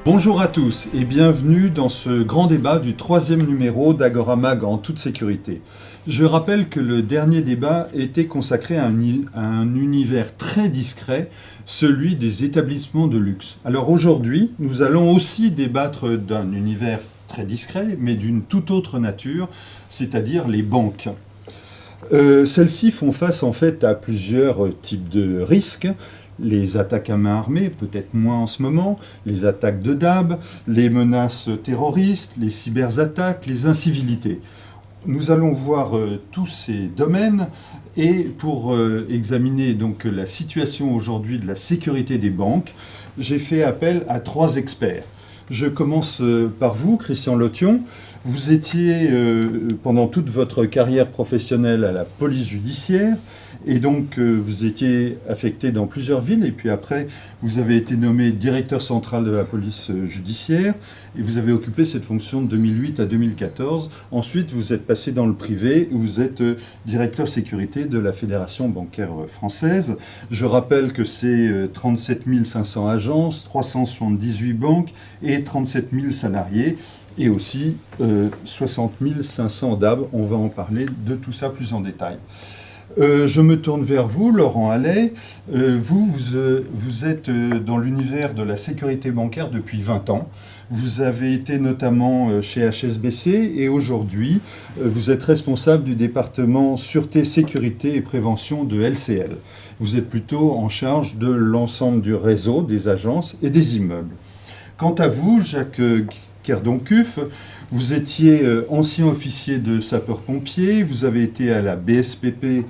Bonjour à tous et bienvenue dans ce grand débat du troisième numéro d'Agora Mag en toute sécurité. Je rappelle que le dernier débat était consacré à un univers très discret, celui des établissements de luxe. Alors aujourd'hui, nous allons aussi débattre d'un univers très discret, mais d'une toute autre nature, c'est-à-dire les banques. Celles-ci font face en fait à plusieurs types de risques. Les attaques à main armée, peut-être moins en ce moment, les attaques de DAB, les menaces terroristes, les cyberattaques, les incivilités. Nous allons voir tous ces domaines et pour examiner donc la situation aujourd'hui de la sécurité des banques, j'ai fait appel à trois experts. Je commence par vous, Christian Lotion. Vous étiez pendant toute votre carrière professionnelle à la police judiciaire et donc vous étiez affecté dans plusieurs villes et puis après vous avez été nommé directeur central de la police judiciaire et vous avez occupé cette fonction de 2008 à 2014. Ensuite vous êtes passé dans le privé où vous êtes directeur sécurité de la Fédération bancaire française. Je rappelle que c'est 37 500 agences, 378 banques et 37 000 salariés. Et aussi 60 500 DAB. On va en parler de tout ça plus en détail. Je me tourne vers vous, Laurent Allais. Vous êtes dans l'univers de la sécurité bancaire depuis 20 ans. Vous avez été notamment chez HSBC et aujourd'hui, vous êtes responsable du département Sûreté, Sécurité et Prévention de LCL. Vous êtes plutôt en charge de l'ensemble du réseau, des agences et des immeubles. Quant à vous, Jacques Kerdoncuff, vous étiez ancien officier de sapeurs-pompiers, vous avez été à la BSPP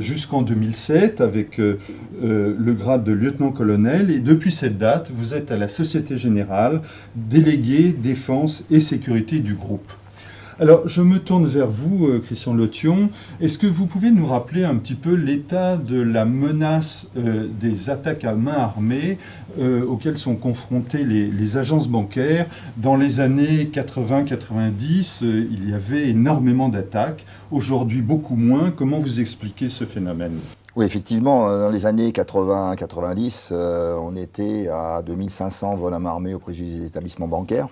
jusqu'en 2007 avec le grade de lieutenant-colonel et depuis cette date, vous êtes à la Société Générale, délégué défense et sécurité du groupe. Alors, je me tourne vers vous, Christian Lotion. Est-ce que vous pouvez nous rappeler un petit peu l'état de la menace des attaques à main armée auxquelles sont confrontées les agences bancaires? Dans les années 80-90, il y avait énormément d'attaques. Aujourd'hui, beaucoup moins. Comment vous expliquez ce phénomène? Oui, effectivement, dans les années 80-90, on était à 2500 vols à main armée auprès des établissements bancaires.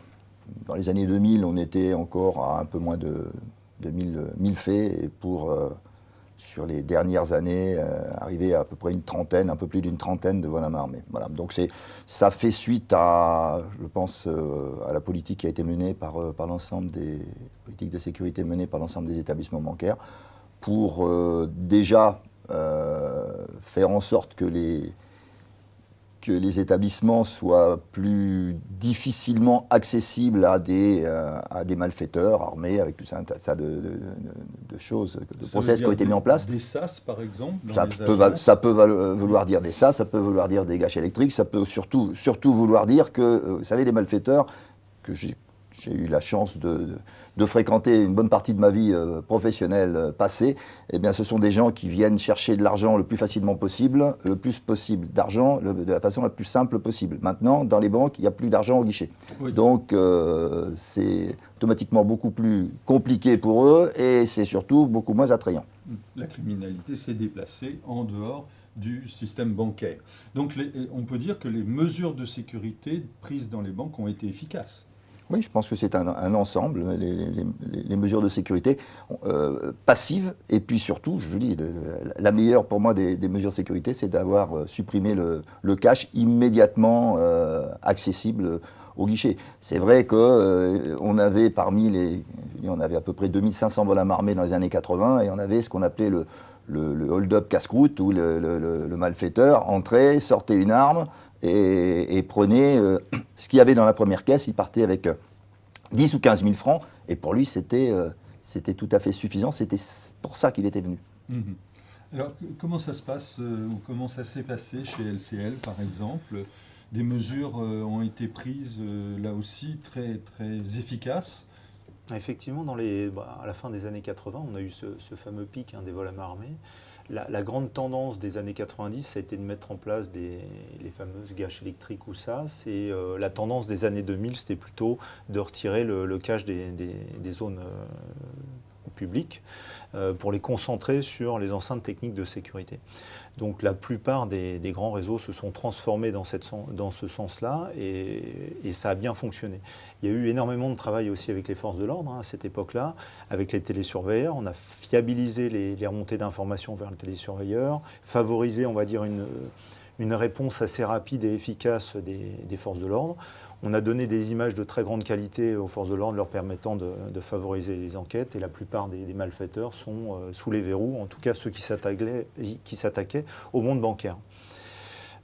Dans les années 2000, on était encore à un peu moins de 1000 faits, et sur les dernières années, arriver à peu près une trentaine, un peu plus d'une trentaine de vols à main armée. Voilà. Donc ça fait suite à, je pense, à la politique qui a été menée par l'ensemble des politiques de sécurité menées par l'ensemble des établissements bancaires pour déjà faire en sorte que les établissements soient plus difficilement accessibles à des malfaiteurs armés, avec tout ça, un tas de choses, de process qui ont été mis en place. Des SAS, par exemple, ça peut vouloir dire des SAS, ça peut vouloir dire des gâches électriques, ça peut surtout vouloir dire que, vous savez, les malfaiteurs, que j'ai eu la chance de fréquenter une bonne partie de ma vie professionnelle passée, eh bien, ce sont des gens qui viennent chercher de l'argent le plus facilement possible, le plus possible d'argent, de la façon la plus simple possible. Maintenant, dans les banques, il n'y a plus d'argent au guichet. Oui. Donc, c'est automatiquement beaucoup plus compliqué pour eux et c'est surtout beaucoup moins attrayant. La criminalité s'est déplacée en dehors du système bancaire. Donc, on peut dire que les mesures de sécurité prises dans les banques ont été efficaces. Oui, je pense que c'est un ensemble, les mesures de sécurité passives, et puis surtout, je vous dis, la meilleure pour moi des mesures de sécurité, c'est d'avoir supprimé le cash immédiatement accessible au guichet. C'est vrai qu'on avait on avait à peu près 2500 vols à main armée dans les années 80, et on avait ce qu'on appelait le hold-up casse-croûte, où le malfaiteur entrait, sortait une arme, et prenait ce qu'il y avait dans la première caisse, il partait avec 10 ou 15 000 francs, et pour lui, c'était tout à fait suffisant, c'était pour ça qu'il était venu. Mmh. Alors, comment ça se passe, ou comment ça s'est passé chez LCL, par exemple? Des mesures ont été prises, là aussi, très, très efficaces. Effectivement, à la fin des années 80, on a eu ce fameux pic des vols à main armée. La grande tendance des années 90, ça a été de mettre en place les fameuses gâches électriques ou SAS. Et la tendance des années 2000, c'était plutôt de retirer le cache des zones publics pour les concentrer sur les enceintes techniques de sécurité. Donc la plupart des grands réseaux se sont transformés dans ce sens-là et ça a bien fonctionné. Il y a eu énormément de travail aussi avec les forces de l'ordre à cette époque-là, avec les télésurveilleurs. On a fiabilisé les remontées d'informations vers le télésurveilleur, favorisé, on va dire, une réponse assez rapide et efficace des forces de l'ordre. On a donné des images de très grande qualité aux forces de l'ordre leur permettant de favoriser les enquêtes et la plupart des malfaiteurs sont sous les verrous, en tout cas ceux qui s'attaquaient au monde bancaire.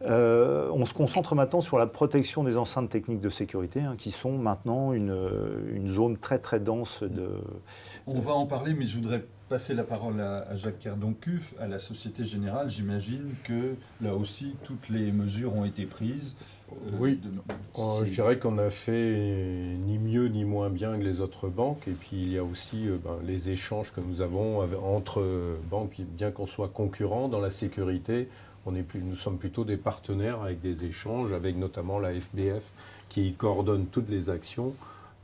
On se concentre maintenant sur la protection des enceintes techniques de sécurité qui sont maintenant une zone très très dense de... On va en parler, mais je voudrais passer la parole à Jacques Kerdon-Cuff, à la Société Générale. J'imagine que là aussi, toutes les mesures ont été prises. Oui, je dirais qu'on a fait ni mieux ni moins bien que les autres banques. Et puis il y a aussi les échanges que nous avons entre banques, bien qu'on soit concurrents dans la sécurité. Nous sommes plutôt des partenaires avec des échanges, avec notamment la FBF qui coordonne toutes les actions.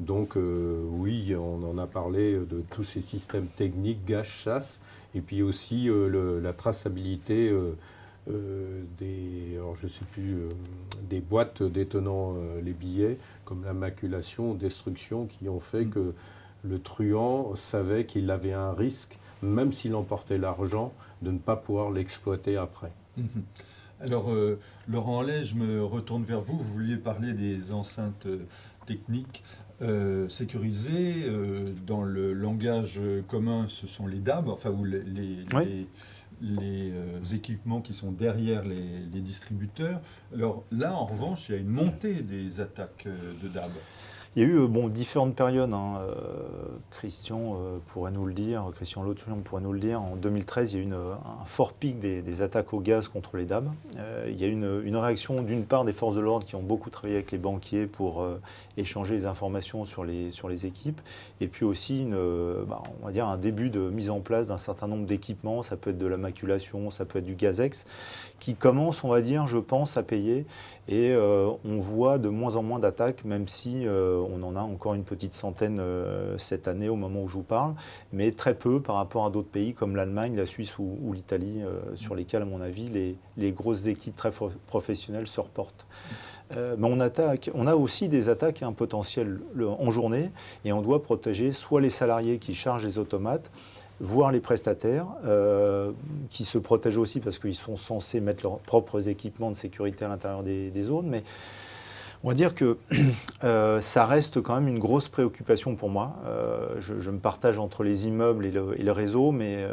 Donc oui, on en a parlé de tous ces systèmes techniques, GACH, SAS, et puis aussi la traçabilité des boîtes détenant les billets, comme la maculation, destruction, qui ont fait que le truand savait qu'il avait un risque, même s'il emportait l'argent, de ne pas pouvoir l'exploiter après. Alors, Laurent Allais, je me retourne vers vous. Vous vouliez parler des enceintes techniques sécurisées. Dans le langage commun, ce sont les DAB, enfin, ou les équipements qui sont derrière les distributeurs. Alors là, en revanche, il y a une montée des attaques de DAB. Il y a eu différentes périodes. Christian pourrait nous le dire, Christian Lautulian pourrait nous le dire. En 2013, il y a eu un fort pic des attaques au gaz contre les DAB. Il y a eu une réaction d'une part des forces de l'ordre qui ont beaucoup travaillé avec les banquiers pour échanger les informations sur les équipes. Et puis aussi, on va dire un début de mise en place d'un certain nombre d'équipements. Ça peut être de la maculation, ça peut être du Gazex, qui commence, on va dire, je pense, à payer. Et on voit de moins en moins d'attaques, même si on en a encore une petite centaine cette année au moment où je vous parle, mais très peu par rapport à d'autres pays comme l'Allemagne, la Suisse ou l'Italie, sur lesquels, à mon avis, les grosses équipes très professionnelles se reportent. Mais on a aussi des attaques et un potentiel en journée, et on doit protéger soit les salariés qui chargent les automates, voire les prestataires, qui se protègent aussi parce qu'ils sont censés mettre leurs propres équipements de sécurité à l'intérieur des zones. Mais on va dire que ça reste quand même une grosse préoccupation pour moi. Je me partage entre les immeubles et le réseau, mais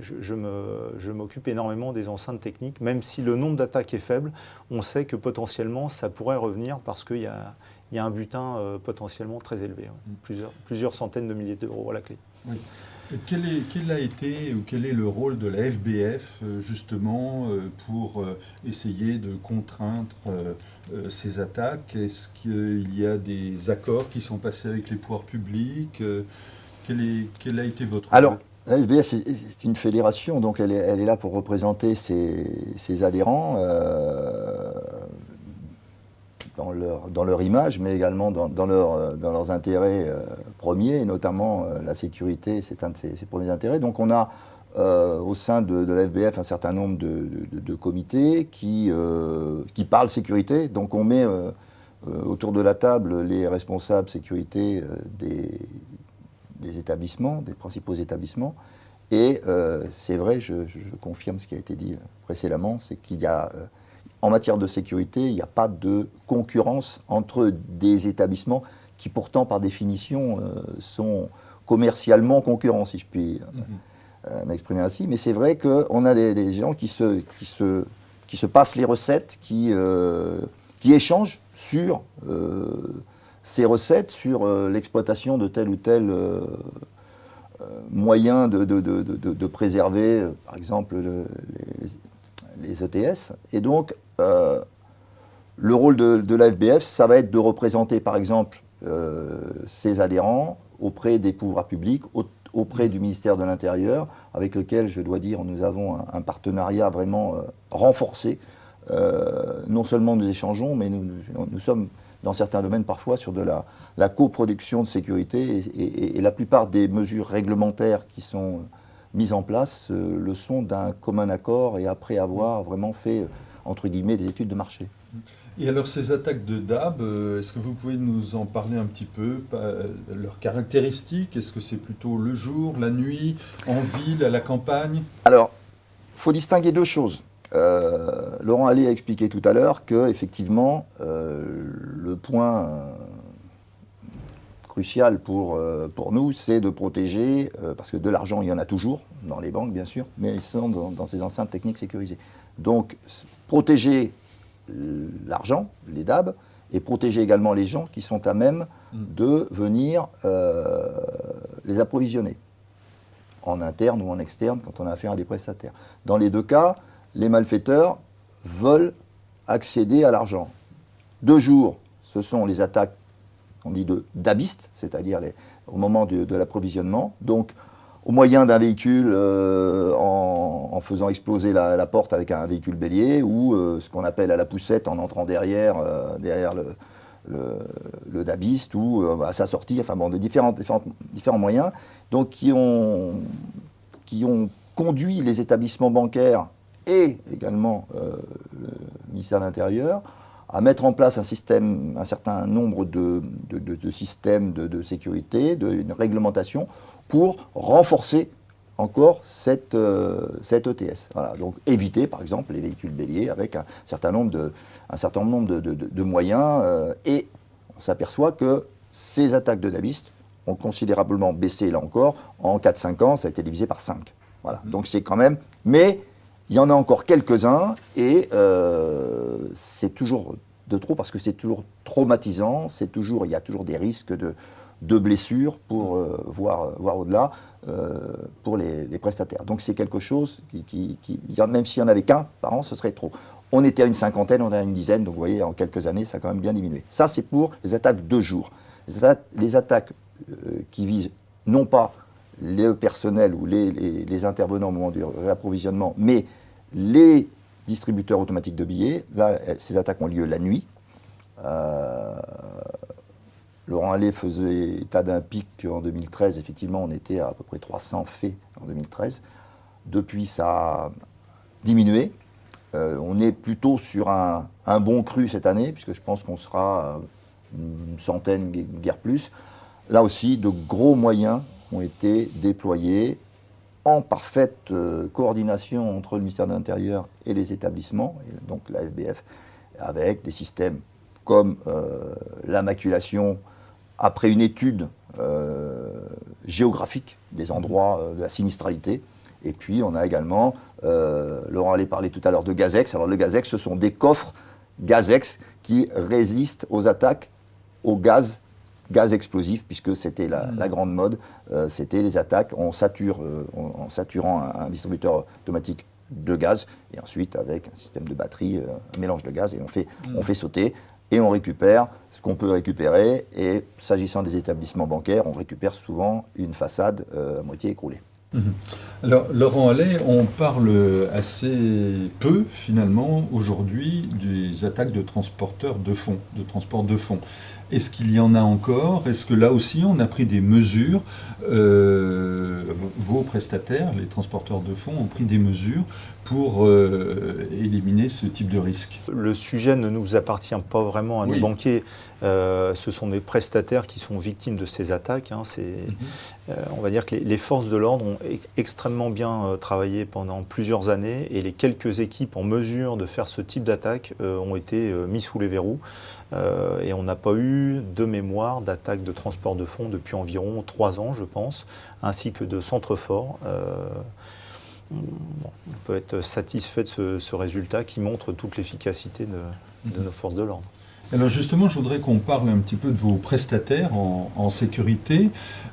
je m'occupe énormément des enceintes techniques. Même si le nombre d'attaques est faible, on sait que potentiellement ça pourrait revenir parce qu'il y a un butin potentiellement très élevé. Plusieurs centaines de milliers d'euros à la clé. Oui. Quel a été ou quel est le rôle de la FBF justement pour essayer de contraindre ces attaques? Est-ce qu'il y a des accords qui sont passés avec les pouvoirs publics? Quel a été votre rôle? Alors, la FBF, c'est une fédération, donc elle est là pour représenter ses adhérents dans leur image, mais également dans leurs intérêts premiers, et notamment la sécurité, c'est un de ses premiers intérêts. Donc on a au sein de la FBF un certain nombre de comités qui parlent sécurité. Donc on met autour de la table les responsables sécurité des établissements, des principaux établissements. Et c'est vrai, je confirme ce qui a été dit précédemment, c'est qu'il y a... en matière de sécurité, il n'y a pas de concurrence entre des établissements qui pourtant, par définition, sont commercialement concurrents, si je puis m'exprimer ainsi. Mais c'est vrai qu'on a des gens qui se passent les recettes, qui échangent sur ces recettes, sur l'exploitation de tel ou tel moyen de préserver, par exemple, les ETS. Et donc, le rôle de la FBF, ça va être de représenter, par exemple, ses adhérents auprès des pouvoirs publics, auprès du ministère de l'Intérieur, avec lequel, je dois dire, nous avons un partenariat vraiment renforcé. Non seulement nous échangeons, mais nous sommes dans certains domaines parfois sur de la coproduction de sécurité, et la plupart des mesures réglementaires qui sont mises en place le sont d'un commun accord et après avoir vraiment fait, entre guillemets, des études de marché. Et alors ces attaques de DAB, est-ce que vous pouvez nous en parler un petit peu, leurs caractéristiques? Est-ce que c'est plutôt le jour, la nuit, en ville, à la campagne? Alors, il faut distinguer deux choses. Laurent Allais a expliqué tout à l'heure qu'effectivement, le point crucial pour nous, c'est de protéger, parce que de l'argent, il y en a toujours, dans les banques bien sûr, mais ils sont dans ces enceintes techniques sécurisées. Donc, protéger l'argent, les DAB, et protéger également les gens qui sont à même de venir les approvisionner, en interne ou en externe, quand on a affaire à des prestataires. Dans les deux cas, les malfaiteurs veulent accéder à l'argent. De jour, ce sont les attaques, on dit d'abistes, c'est-à-dire au moment de l'approvisionnement, donc au moyen d'un véhicule en faisant exploser la porte avec un véhicule bélier, ou ce qu'on appelle à la poussette en entrant derrière le dabiste, ou à sa sortie, enfin bon, de différents moyens, donc qui ont conduit les établissements bancaires et également le ministère de l'Intérieur à mettre en place un certain nombre de systèmes de sécurité, une réglementation pour renforcer encore cette ETS. Voilà, donc éviter par exemple les véhicules béliers avec un certain nombre de moyens, et on s'aperçoit que ces attaques de dabistes ont considérablement baissé là encore. En 4-5 ans, ça a été divisé par 5. Voilà, donc c'est quand même... Mais il y en a encore quelques-uns, et c'est toujours de trop parce que c'est toujours traumatisant, il y a toujours des risques de blessures pour voir au-delà pour les prestataires. Donc c'est quelque chose même s'il n'y en avait qu'un par an, ce serait trop. On était à une cinquantaine, on est à une dizaine, donc vous voyez, en quelques années, ça a quand même bien diminué. Ça, c'est pour les attaques de jour. Les attaques qui visent non pas le personnel ou les intervenants au moment du réapprovisionnement, mais les distributeurs automatiques de billets, là, ces attaques ont lieu la nuit. Laurent Allais faisait état d'un pic en 2013. Effectivement, on était à peu près 300 faits en 2013. Depuis, ça a diminué. On est plutôt sur un bon cru cette année, puisque je pense qu'on sera une centaine, guère plus. Là aussi, de gros moyens ont été déployés en parfaite coordination entre le ministère de l'Intérieur et les établissements, et donc la FBF, avec des systèmes comme la maculation après une étude géographique des endroits de la sinistralité. Et puis on a également, Laurent allait parler tout à l'heure de Gazex. Alors le Gazex, ce sont des coffres Gazex qui résistent aux attaques au gaz explosif, puisque c'était la grande mode, c'était les attaques en saturant un distributeur automatique de gaz, et ensuite avec un système de batterie, un mélange de gaz, et on fait sauter, et on récupère ce qu'on peut récupérer, et s'agissant des établissements bancaires, on récupère souvent une façade à moitié écroulée. Alors, Laurent Allais, on parle assez peu, finalement, aujourd'hui, des attaques de transporteurs de fonds, de transport de fonds. Est-ce qu'il y en a encore? Est-ce que là aussi, on a pris des mesures? Vos prestataires, les transporteurs de fonds, ont pris des mesures pour éliminer ce type de risque? Le sujet ne nous appartient pas vraiment à nous banquiers. Ce sont des prestataires qui sont victimes de ces attaques. On va dire que les forces de l'ordre ont extrêmement bien travaillé pendant plusieurs années, et les quelques équipes en mesure de faire ce type d'attaque ont été mis sous les verrous. Et on n'a pas eu de mémoire d'attaque de transport de fonds depuis environ 3 ans, je pense, ainsi que de centres forts. On peut être satisfait de ce résultat qui montre toute l'efficacité de nos forces de l'ordre. Alors justement, je voudrais qu'on parle un petit peu de vos prestataires en sécurité.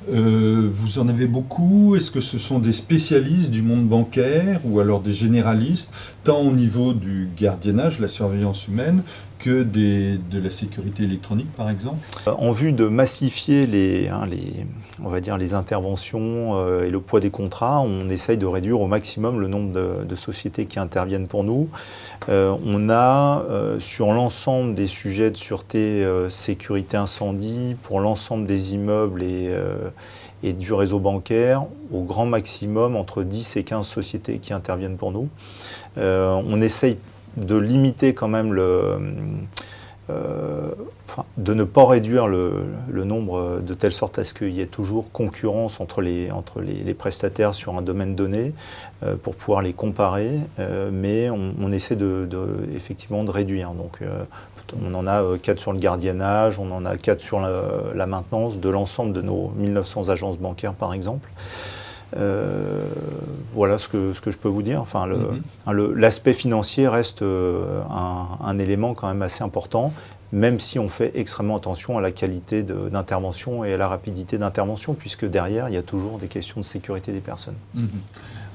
Vous en avez beaucoup? Est-ce que ce sont des spécialistes du monde bancaire ou alors des généralistes, tant au niveau du gardiennage, la surveillance humaine, que de la sécurité électronique, par exemple? En vue de massifier on va dire les interventions et le poids des contrats, on essaye de réduire au maximum le nombre de sociétés qui interviennent pour nous. On a, sur l'ensemble des sujets budget de sûreté, sécurité incendie pour l'ensemble des immeubles et du réseau bancaire, au grand maximum entre 10 et 15 sociétés qui interviennent pour nous. On essaye de limiter quand même de ne pas réduire le nombre de telle sorte à ce qu'il y ait toujours concurrence entre les prestataires sur un domaine donné pour pouvoir les comparer, mais on essaie effectivement de réduire. Donc, on en a 4 sur le gardiennage, on en a 4 sur la maintenance de l'ensemble de nos 1900 agences bancaires par exemple. Voilà ce que je peux vous dire. Enfin, l'aspect financier reste un élément quand même assez important, même si on fait extrêmement attention à la qualité d'intervention et à la rapidité d'intervention, puisque derrière, il y a toujours des questions de sécurité des personnes.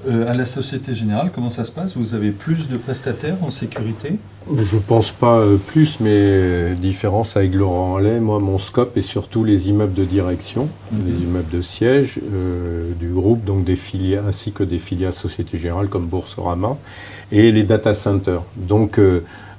À la Société Générale, comment ça se passe? Vous avez plus de prestataires en sécurité? Je pense pas plus, mais différence avec Laurent Allais, moi mon scope est surtout les immeubles de direction, les immeubles de siège du groupe, donc des filiales ainsi que des filiales Société Générale comme Boursorama et les data centers. Donc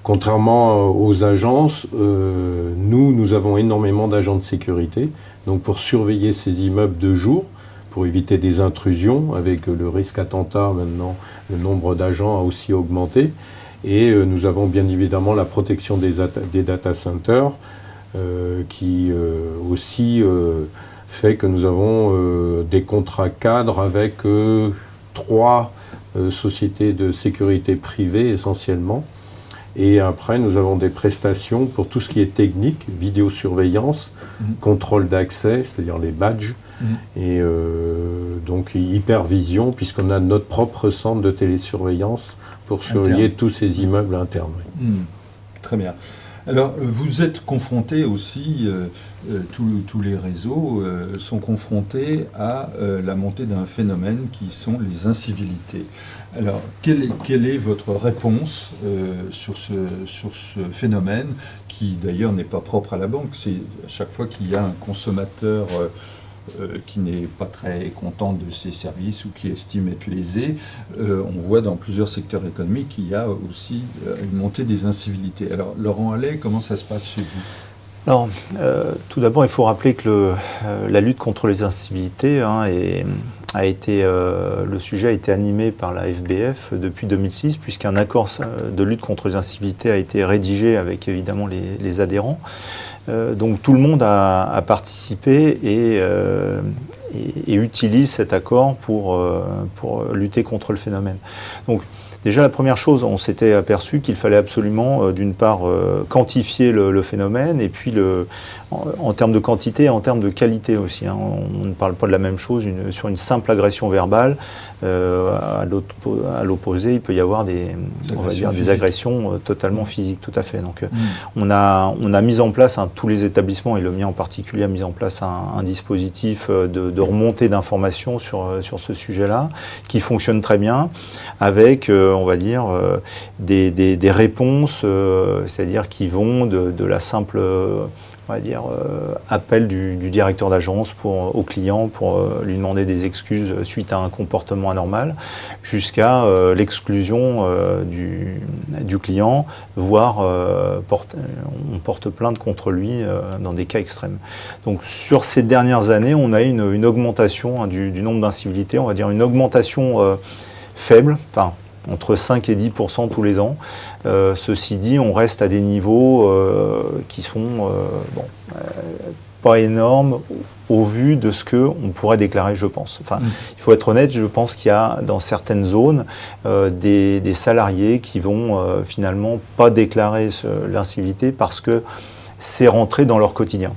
contrairement aux agences, nous avons énormément d'agents de sécurité, donc pour surveiller ces immeubles de jour, pour éviter des intrusions. Avec le risque attentat maintenant, le nombre d'agents a aussi augmenté. Et nous avons bien évidemment la protection des data centers qui aussi fait que nous avons des contrats cadres avec 3 sociétés de sécurité privées essentiellement. Et après, nous avons des prestations pour tout ce qui est technique, vidéosurveillance, contrôle d'accès, c'est-à-dire les badges, et donc hypervision, puisqu'on a notre propre centre de télésurveillance pour surveiller tous ces immeubles internes. Très bien. Alors, vous êtes confrontés aussi, tous les réseaux sont confrontés à la montée d'un phénomène qui sont les incivilités. Alors, quelle est votre réponse sur ce phénomène qui d'ailleurs n'est pas propre à la banque? C'est à chaque fois qu'il y a un consommateur qui n'est pas très content de ses services ou qui estime être lésé, on voit dans plusieurs secteurs économiques qu'il y a aussi une montée des incivilités. Alors, Laurent Allais, comment ça se passe chez vous? Alors, tout d'abord, il faut rappeler que la lutte contre les incivilités le sujet a été animé par la FBF depuis 2006, puisqu'un accord de lutte contre les incivilités a été rédigé avec évidemment les adhérents. Donc tout le monde a participé et utilise cet accord pour lutter contre le phénomène. Donc déjà la première chose, on s'était aperçu qu'il fallait absolument d'une part quantifier le phénomène et puis en termes de quantité et en termes de qualité aussi. On ne parle pas de la même chose sur une simple agression verbale. À l'opposé, il peut y avoir des agressions totalement physiques, tout à fait. Donc, on a mis en place, tous les établissements, et le mien en particulier, a mis en place un dispositif de remontée d'informations sur ce sujet-là, qui fonctionne très bien, avec, on va dire, des réponses, c'est-à-dire qui vont de la simple on va dire, appel du directeur d'agence au client pour lui demander des excuses suite à un comportement anormal, jusqu'à l'exclusion du client, voire on porte plainte contre lui dans des cas extrêmes. Donc sur ces dernières années, on a eu une augmentation du nombre d'incivilités, on va dire une augmentation faible, enfin entre 5 et 10% tous les ans. Ceci dit, on reste à des niveaux qui sont pas énormes au vu de ce qu'on pourrait déclarer, je pense. Enfin, il faut être honnête, je pense qu'il y a dans certaines zones des salariés qui vont finalement pas déclarer l'incivilité parce que c'est rentré dans leur quotidien.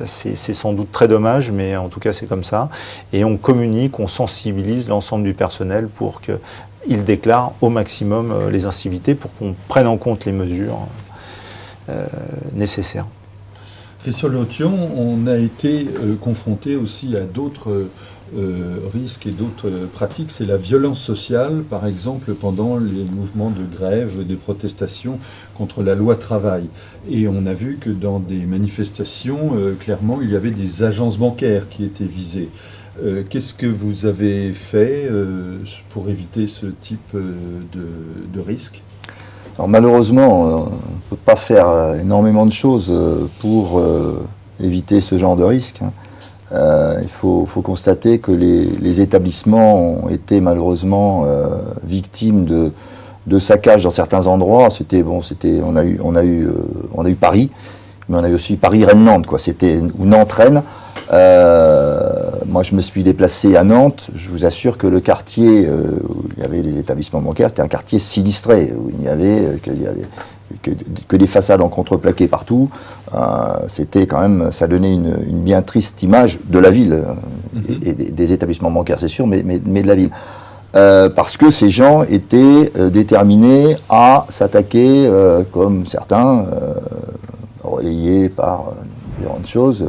C'est sans doute très dommage, mais en tout cas c'est comme ça. Et on communique, on sensibilise l'ensemble du personnel pour qu'ils déclarent au maximum les incivilités pour qu'on prenne en compte les mesures nécessaires. Christian Lotion, on a été confronté aussi à d'autres risques et d'autres pratiques. C'est la violence sociale, par exemple, pendant les mouvements de grève, de protestation contre la loi travail. Et on a vu que dans des manifestations, clairement, il y avait des agences bancaires qui étaient visées. Qu'est-ce que vous avez fait pour éviter ce type de risque ? Alors malheureusement, on ne peut pas faire énormément de choses pour éviter ce genre de risque. Il faut constater que les établissements ont été malheureusement victimes de saccages dans certains endroits. On a eu Paris, mais on a eu aussi Paris-Rennes-Nantes, quoi. Ou Nantes-Rennes. Moi, je me suis déplacé à Nantes. Je vous assure que le quartier où il y avait les établissements bancaires, c'était un quartier sinistré, où il n'y avait que des façades en contreplaqué partout. C'était quand même, ça donnait une bien triste image de la ville, et des établissements bancaires, c'est sûr, mais de la ville. Parce que ces gens étaient déterminés à s'attaquer, comme certains, relayés par différentes choses,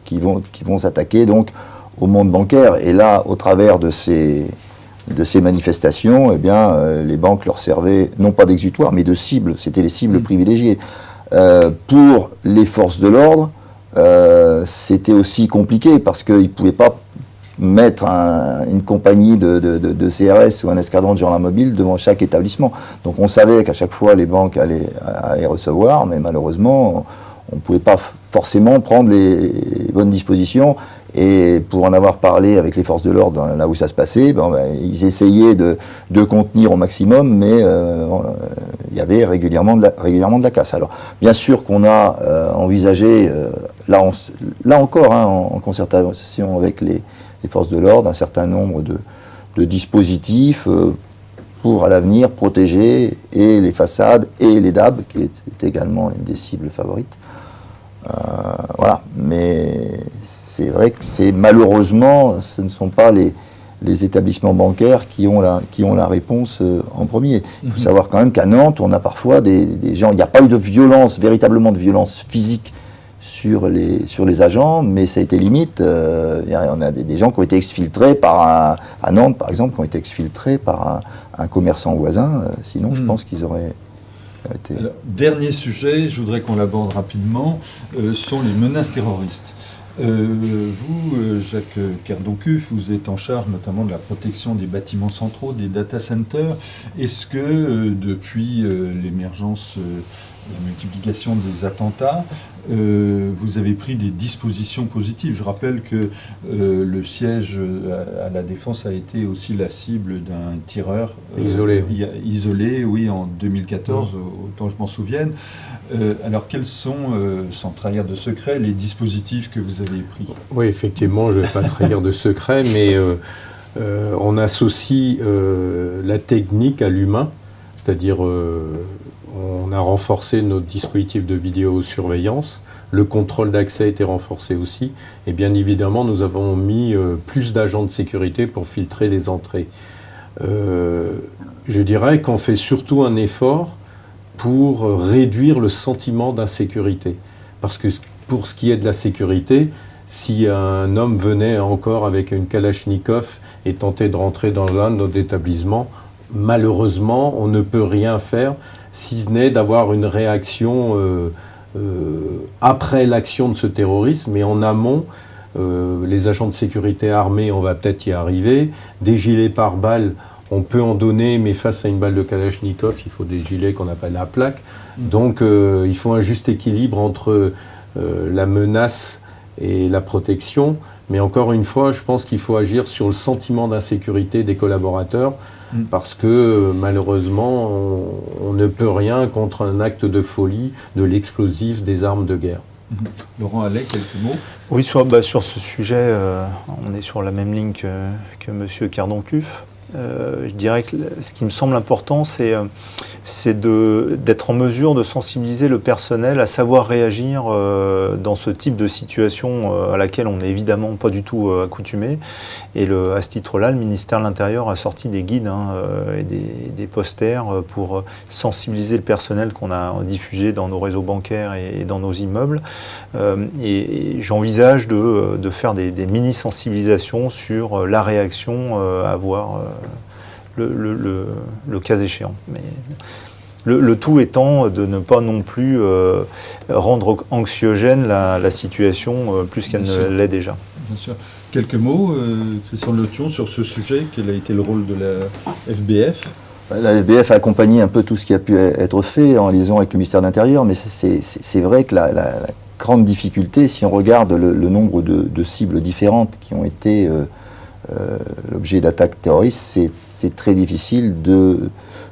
qui vont s'attaquer donc au monde bancaire. Et là, au travers de ces manifestations, eh bien, les banques leur servaient non pas d'exutoire, mais de cibles. C'était les cibles privilégiées. Pour les forces de l'ordre, c'était aussi compliqué parce qu'ils ne pouvaient pas mettre une compagnie de CRS ou un escadron de gendarmes mobiles devant chaque établissement. Donc on savait qu'à chaque fois les banques allaient recevoir, mais malheureusement on ne pouvait pas forcément prendre les bonnes dispositions. Et pour en avoir parlé avec les forces de l'ordre là où ça se passait, ils essayaient de contenir au maximum, mais il y avait régulièrement de la casse. Alors bien sûr qu'on a envisagé, là encore, en concertation avec les forces de l'ordre, un certain nombre de dispositifs pour à l'avenir protéger et les façades et les DAB, qui est également une des cibles favorites. Voilà, mais c'est vrai que malheureusement, ce ne sont pas les établissements bancaires qui ont la réponse en premier. Il faut savoir quand même qu'à Nantes, on a parfois des gens, il n'y a pas eu de violence, véritablement de violence physique sur les agents, mais ça a été limite. On a des gens qui ont été exfiltrés à Nantes, par exemple, qui ont été exfiltrés par un commerçant voisin. Sinon, je pense qu'ils auraient été... Alors, dernier sujet, je voudrais qu'on l'aborde rapidement, sont les menaces terroristes. Vous, Jacques Kerdoncuff, vous êtes en charge notamment de la protection des bâtiments centraux, des data centers. Est-ce que depuis l'émergence, la multiplication des attentats, vous avez pris des dispositions positives? Je rappelle que le siège à la Défense a été aussi la cible d'un tireur isolé, oui, en 2014, autant je m'en souvienne. Alors quels sont, sans trahir de secret, les dispositifs que vous avez pris? Oui, effectivement, je ne vais pas trahir de secret, mais on associe la technique à l'humain, c'est-à-dire on a renforcé notre dispositif de vidéosurveillance, le contrôle d'accès a été renforcé aussi, et bien évidemment nous avons mis plus d'agents de sécurité pour filtrer les entrées. Je dirais qu'on fait surtout un effort pour réduire le sentiment d'insécurité. Parce que pour ce qui est de la sécurité, si un homme venait encore avec une Kalachnikov et tentait de rentrer dans l'un de nos établissements, malheureusement, on ne peut rien faire, si ce n'est d'avoir une réaction après l'action de ce terrorisme, mais en amont, les agents de sécurité armés, on va peut-être y arriver, des gilets pare-balles, on peut en donner, mais face à une balle de Kalachnikov, il faut des gilets qu'on appelle à plaque. Donc il faut un juste équilibre entre la menace et la protection. Mais encore une fois, je pense qu'il faut agir sur le sentiment d'insécurité des collaborateurs, parce que malheureusement, on ne peut rien contre un acte de folie, de l'explosif, des armes de guerre. Laurent Allais, quelques mots? Oui, sur ce sujet, on est sur la même ligne que M. Kerdoncuff. Je dirais que ce qui me semble important, c'est d'être en mesure de sensibiliser le personnel à savoir réagir dans ce type de situation à laquelle on n'est évidemment pas du tout accoutumé. Et à ce titre-là, le ministère de l'Intérieur a sorti des guides et des posters pour sensibiliser le personnel qu'on a diffusé dans nos réseaux bancaires et dans nos immeubles. Et j'envisage de faire des mini-sensibilisations sur la réaction à avoir le cas échéant. Mais le tout étant de ne pas non plus rendre anxiogène la situation plus qu'elle ne l'est déjà. Bien sûr. Quelques mots, Christian Lotion, sur ce sujet. Quel a été le rôle de la FBF? La SBF a accompagné un peu tout ce qui a pu être fait en liaison avec le ministère de l'Intérieur, mais c'est vrai que la grande difficulté, si on regarde le nombre de cibles différentes qui ont été l'objet d'attaques terroristes, c'est très difficile de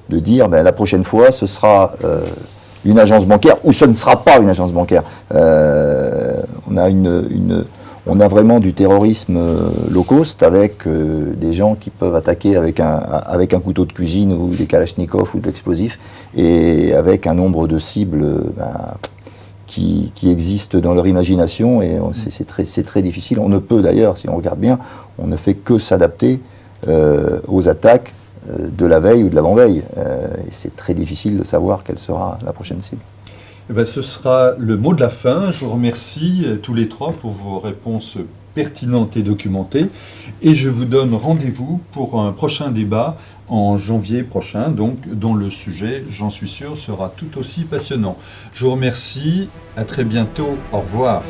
dire la prochaine fois ce sera une agence bancaire ou ce ne sera pas une agence bancaire. On a vraiment du terrorisme low cost avec des gens qui peuvent attaquer avec un couteau de cuisine ou des kalachnikovs ou de l'explosif et avec un nombre de cibles qui existent dans leur imagination et c'est très difficile. On ne peut d'ailleurs, si on regarde bien, on ne fait que s'adapter aux attaques de la veille ou de l'avant-veille. Et c'est très difficile de savoir quelle sera la prochaine cible. Ce sera le mot de la fin. Je vous remercie tous les trois pour vos réponses pertinentes et documentées. Et je vous donne rendez-vous pour un prochain débat en janvier prochain, donc, dont le sujet, j'en suis sûr, sera tout aussi passionnant. Je vous remercie. À très bientôt. Au revoir.